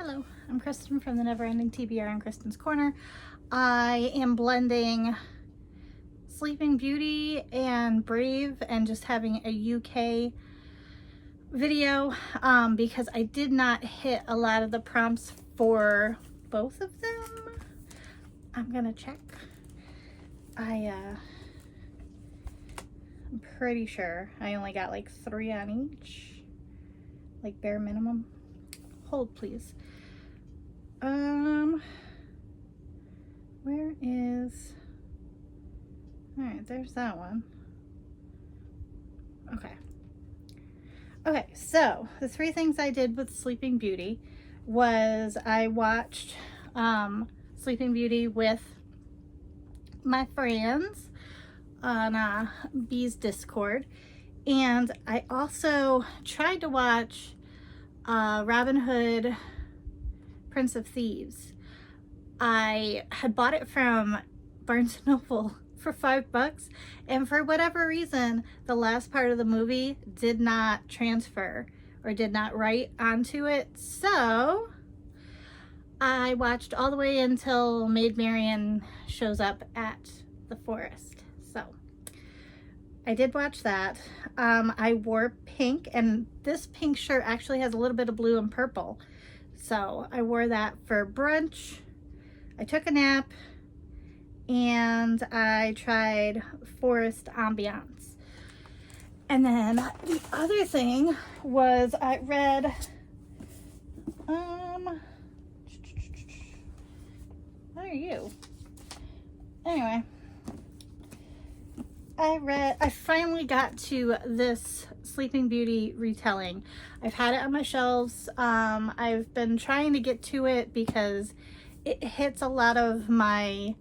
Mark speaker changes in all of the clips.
Speaker 1: Hello, I'm Kristen from the Neverending TBR in Kristen's Corner. I am blending Sleeping Beauty and Brave and just having a UK video because I did not hit a lot of the prompts for both of them. I'm gonna check. I'm pretty sure I only got like 3 on each, like bare minimum. Hold please. Where is, all right, there's that one. Okay, so the 3 things I did with Sleeping Beauty was I watched Sleeping Beauty with my friends on Bee's Discord, and I also tried to watch Robin Hood Prince of Thieves. I had bought it from Barnes & Noble for $5, and for whatever reason the last part of the movie did not transfer or did not write onto it, so I watched all the way until Maid Marian shows up at the forest. So I did watch that. I wore pink, and this pink shirt actually has a little bit of blue and purple, so I wore that for brunch. I took a nap, and I tried Forest Ambiance. And then the other thing was I read, what are you? Anyway, I finally got to this Sleeping Beauty retelling. I've had it on my shelves. I've been trying to get to it because it hits a lot of my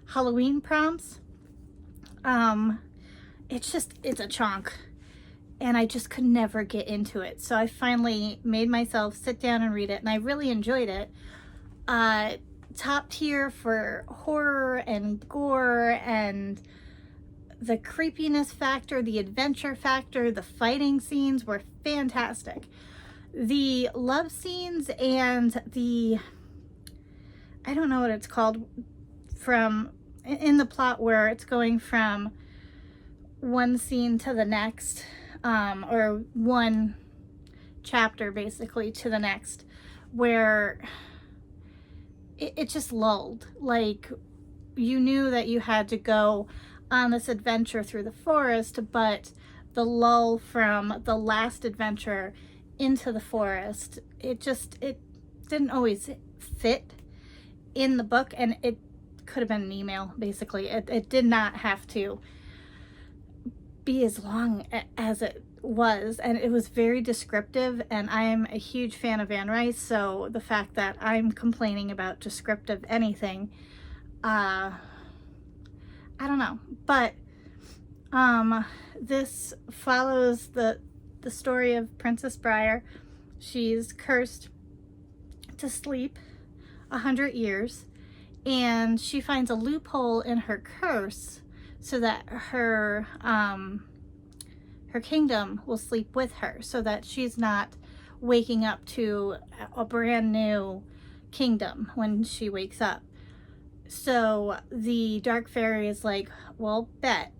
Speaker 1: Halloween prompts. It's a chunk, and I just could never get into it. So I finally made myself sit down and read it, and I really enjoyed it. Top tier for horror and gore and the creepiness factor, the adventure factor, the fighting scenes were fantastic. The love scenes and the, I don't know what it's called, from in the plot where it's going from one scene to the next, or one chapter basically to the next, where it just lulled. Like, you knew that you had to go on this adventure through the forest, but the lull from the last adventure into the forest, it didn't always fit in the book, and it could have been an email basically. It did not have to be as long as it was, and it was very descriptive, and I'm a huge fan of Anne Rice, so the fact that I'm complaining about descriptive anything, I don't know. But this follows the story of Princess Briar. She's cursed to sleep 100 years, and she finds a loophole in her curse so that her kingdom will sleep with her, so that she's not waking up to a brand new kingdom when she wakes up. So the dark fairy is like, well, bet,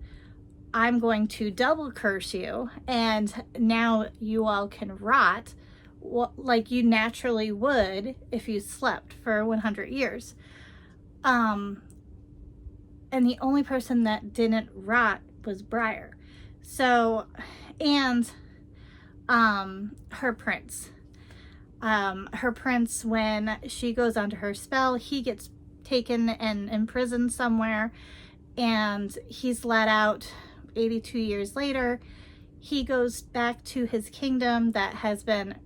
Speaker 1: I'm going to double curse you, and now you all can rot like you naturally would if you slept for 100 years. And the only person that didn't rot was Briar. So, and her prince. Her prince, when she goes under her spell, he gets taken and imprisoned somewhere, and he's let out 82 years later. He goes back to his kingdom that has been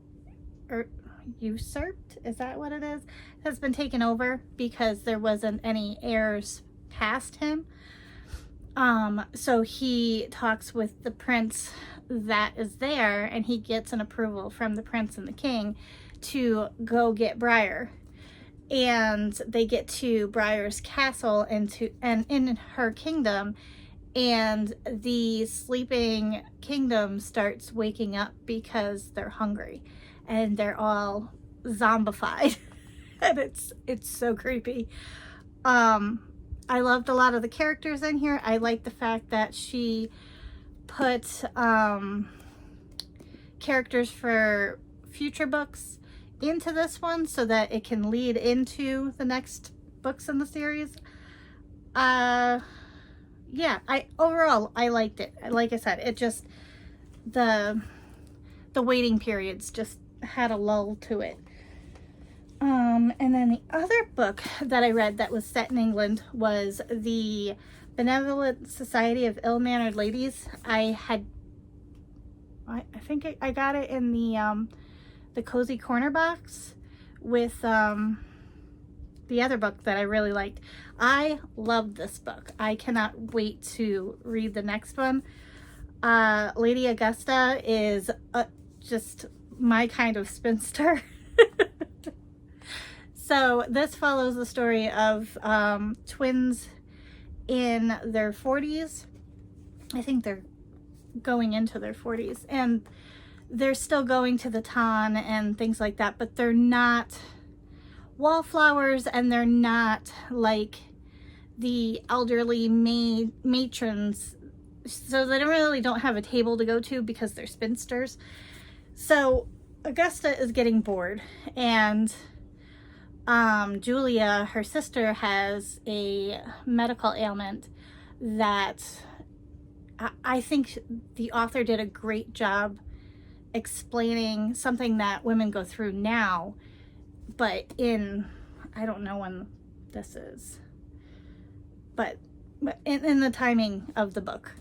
Speaker 1: usurped, is that what it is? Has been taken over because there wasn't any heirs past him. So he talks with the prince that is there, and he gets an approval from the prince and the king to go get Briar. And they get to Briar's castle and in her kingdom, and the sleeping kingdom starts waking up because they're hungry, and they're all zombified. And it's so creepy. I loved a lot of the characters in here. I like the fact that she put characters for future books into this one so that it can lead into the next books in the series. Yeah, overall I liked it. Like I said, it just the waiting periods just had a lull to it. And then the other book that I read that was set in England was the Benevolent Society of Ill-Mannered Ladies. I think I got it in the Cozy Corner box with the other book that I really liked. I loved this book. I cannot wait to read the next one. Lady Augusta is just my kind of spinster. So this follows the story of twins in their 40s. I think they're going into their 40s, and they're still going to the ton and things like that, but they're not wallflowers, and they're not like the elderly matrons, so they really don't have a table to go to because they're spinsters. So Augusta is getting bored, and Julia, her sister, has a medical ailment that I think the author did a great job explaining something that women go through now, but I don't know when this is, but in the timing of the book.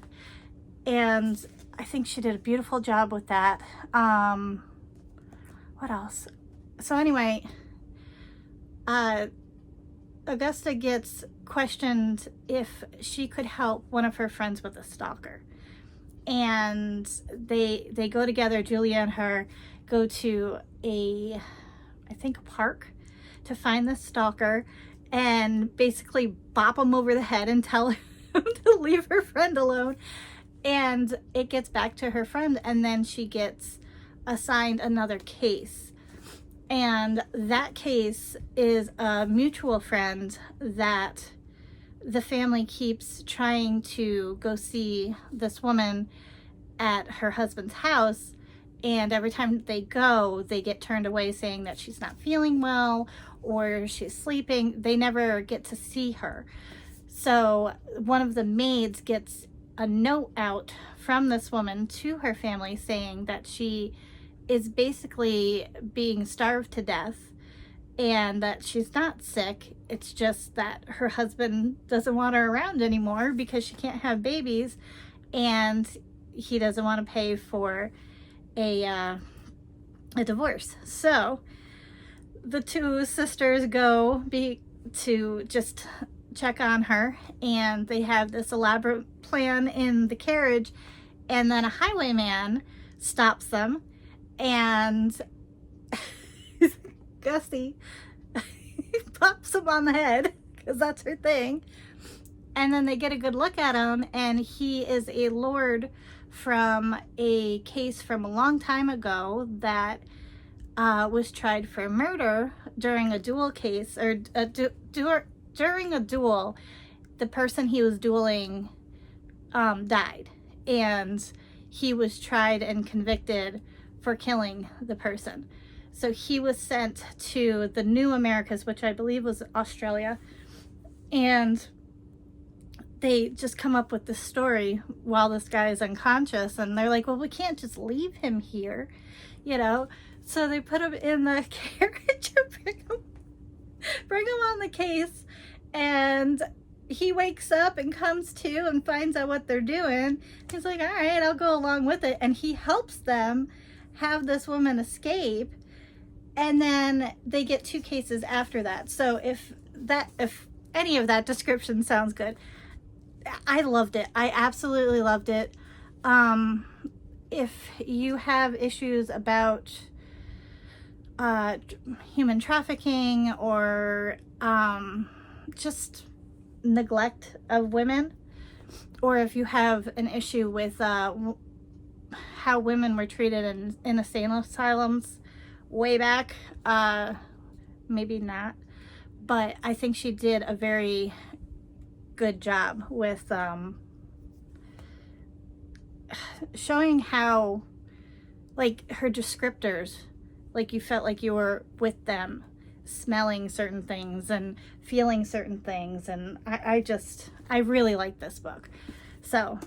Speaker 1: And I think she did a beautiful job with that. What else? So anyway, Augusta gets questioned if she could help one of her friends with a stalker. And they go together, Julia and her go to I think a park, to find the stalker and basically bop him over the head and tell him to leave her friend alone. And it gets back to her friend, and then she gets assigned another case. And that case is a mutual friend that the family keeps trying to go see this woman at her husband's house, and every time they go, they get turned away saying that she's not feeling well or she's sleeping. They never get to see her. So one of the maids gets a note out from this woman to her family saying that she is basically being starved to death and that she's not sick. It's just that her husband doesn't want her around anymore because she can't have babies, and he doesn't want to pay for a divorce. So the two sisters go to just check on her, and they have this elaborate plan in the carriage, and then a highwayman stops them, and Gussie pops him on the head because that's her thing. And then they get a good look at him, and he is a lord from a case from a long time ago that was tried for murder during a duel case, or during a duel. The person he was dueling died, and he was tried and convicted for killing the person. So he was sent to the New Americas, which I believe was Australia, and they just come up with this story while this guy is unconscious, and they're like, well, we can't just leave him here, you know? So they put him in the carriage and bring him on the case, and he wakes up and comes to and finds out what they're doing. He's like, all right, I'll go along with it. And he helps them have this woman escape. And then they get two cases after that. So if any of that description sounds good, I loved it. I absolutely loved it. If you have issues about human trafficking or just neglect of women, or if you have an issue with how women were treated in insane asylums way back, maybe not, but I think she did a very good job with showing how, like, her descriptors, like you felt like you were with them, smelling certain things and feeling certain things. And I really like this book. So,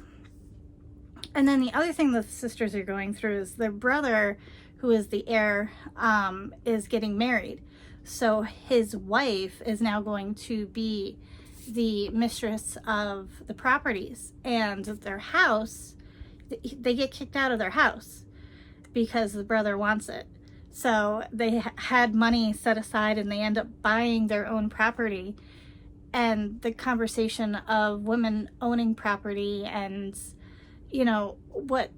Speaker 1: and then the other thing the sisters are going through is their brother, who is the heir, is getting married. So his wife is now going to be the mistress of the properties, and their house, they get kicked out of their house because the brother wants it. So they had money set aside and they end up buying their own property. And the conversation of women owning property and, you know, what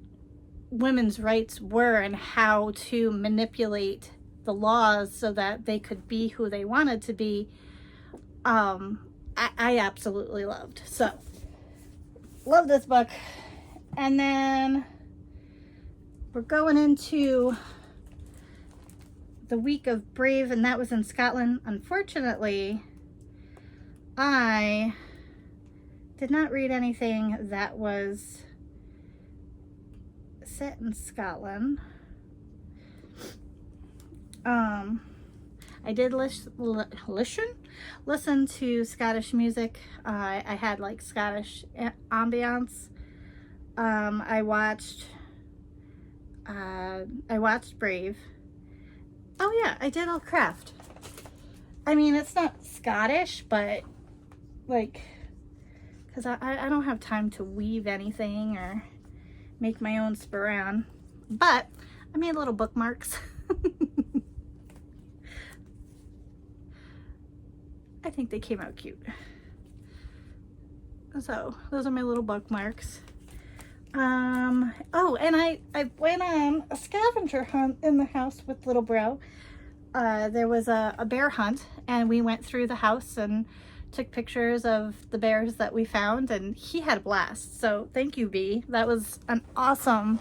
Speaker 1: women's rights were and how to manipulate the laws so that they could be who they wanted to be, I absolutely loved. So, love this book. And then we're going into the week of Brave, and that was in Scotland. Unfortunately, I did not read anything that was set in Scotland. I did listen to Scottish music. I had like Scottish ambiance. I watched Brave. Oh yeah, I did all craft. I mean, it's not Scottish, but like, because I don't have time to weave anything or make my own sporran, but I made little bookmarks. I think they came out cute. So those are my little bookmarks. Oh, and I went on a scavenger hunt in the house with little bro. There was a bear hunt, and we went through the house and took pictures of the bears that we found, and he had a blast. So thank you, B. That was an awesome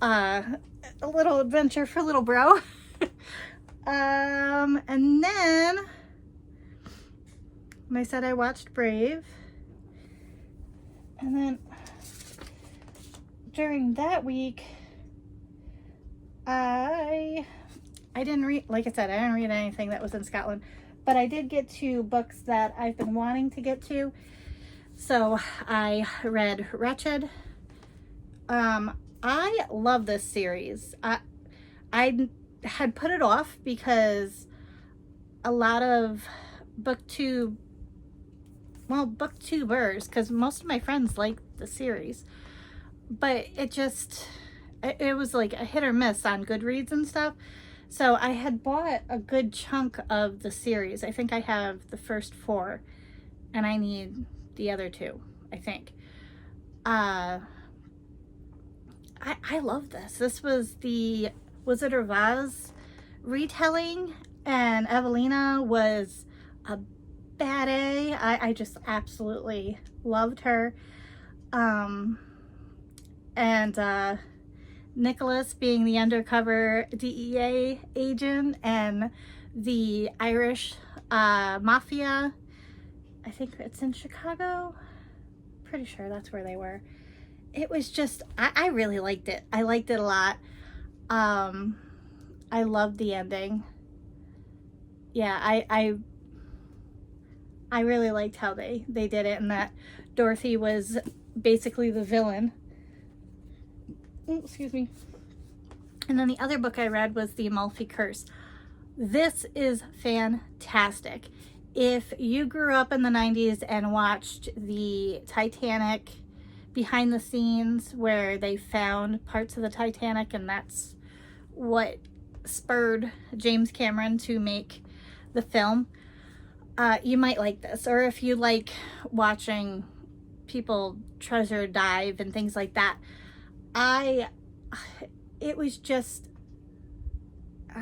Speaker 1: a little adventure for little bro. And then when I said I watched Brave, and then during that week I didn't read, like I said, I didn't read anything that was in Scotland, but I did get to books that I've been wanting to get to. So I read Wretched. I love this series. I had put it off because a lot of booktubers, because most of my friends like the series, but it was like a hit or miss on Goodreads and stuff. So I had bought a good chunk of the series. I think I have the first 4 and I need the other 2, I think. I love this. This was the Wizard of Oz retelling, and Evelina was a bad A. I just absolutely loved her. And Nicholas being the undercover DEA agent, and the Irish mafia. I think it's in Chicago. Pretty sure that's where they were. It was just, I really liked it. I liked it a lot. I loved the ending. Yeah, I really liked how they did it, and that Dorothy was basically the villain. Oh, excuse me. And then the other book I read was The Amalfi Curse. This is fantastic. If you grew up in the 90s and watched the Titanic behind the scenes where they found parts of the Titanic, and that's what spurred James Cameron to make the film, you might like this. Or if you like watching people treasure dive and things like that, it was just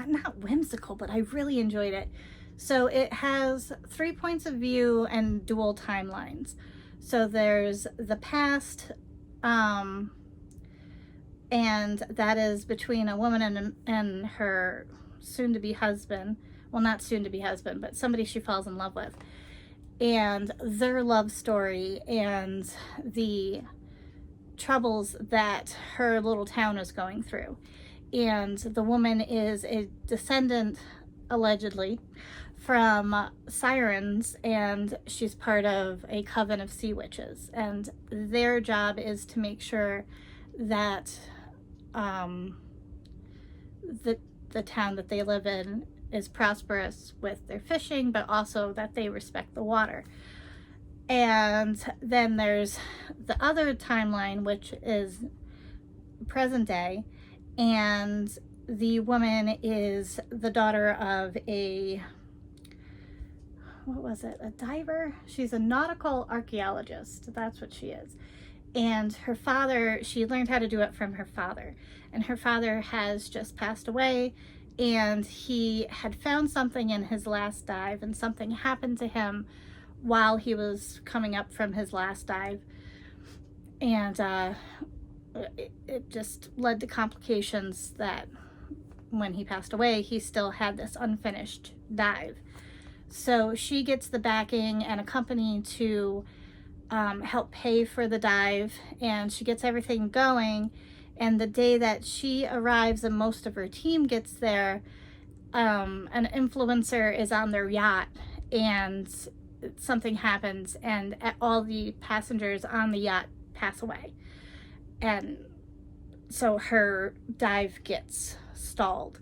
Speaker 1: not whimsical, but I really enjoyed it. So it has 3 points of view and dual timelines. So there's the past, and that is between a woman and her soon-to-be husband, well, not soon to be husband, but somebody she falls in love with, and their love story and the troubles that her little town is going through. And the woman is a descendant, allegedly, from sirens, and she's part of a coven of sea witches, and their job is to make sure that the town that they live in is prosperous with their fishing, but also that they respect the water. And then there's the other timeline, which is present day, and the woman is the daughter of a, what was it, a diver? She's a nautical archaeologist. That's what she is. And her father, she learned how to do it from her father. And her father has just passed away, and he had found something in his last dive, and something happened to him while he was coming up from his last dive. And it just led to complications that when he passed away, he still had this unfinished dive. So she gets the backing and a company to help pay for the dive, and she gets everything going. And the day that she arrives and most of her team gets there, an influencer is on their yacht, and something happens, and all the passengers on the yacht pass away. And so her dive gets stalled,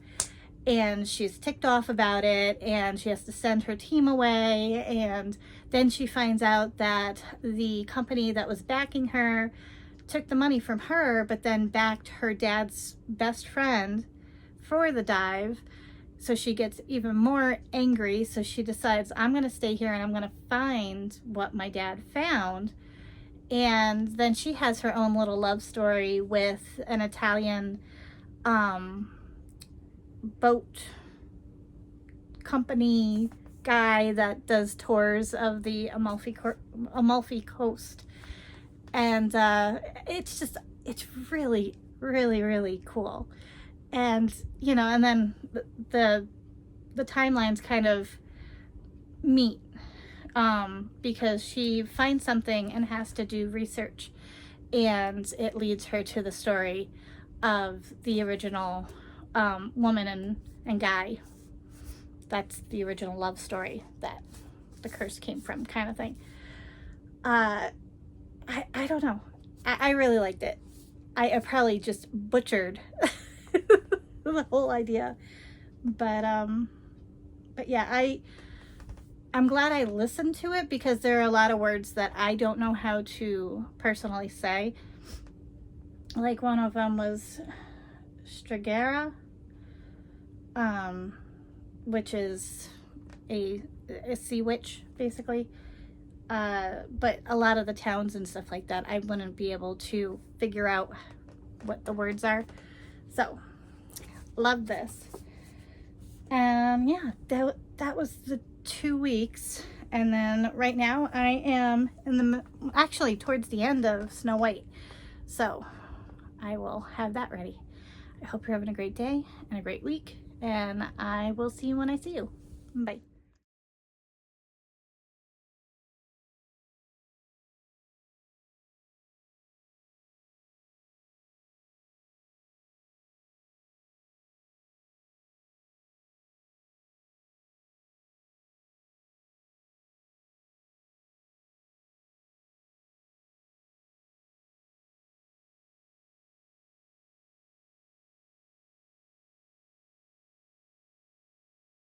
Speaker 1: and she's ticked off about it, and she has to send her team away. And then she finds out that the company that was backing her took the money from her, but then backed her dad's best friend for the dive. So she gets even more angry. So she decides, I'm going to stay here and I'm going to find what my dad found. And then she has her own little love story with an Italian boat company guy that does tours of the Amalfi Coast. And it's really, really, really cool. And, you know, and then the timelines kind of meet because she finds something and has to do research, and it leads her to the story of the original woman and guy. That's the original love story that the curse came from, kind of thing. I don't know. I really liked it. I probably just butchered the whole idea, but yeah, I'm glad I listened to it, because there are a lot of words that I don't know how to personally say. Like one of them was Stragera, which is a sea witch, basically. But a lot of the towns and stuff like that, I wouldn't be able to figure out what the words are. So, love this. Yeah, that was the 2 weeks. And then right now I am actually towards the end of Snow White. So, I will have that ready. I hope you're having a great day and a great week. And I will see you when I see you. Bye.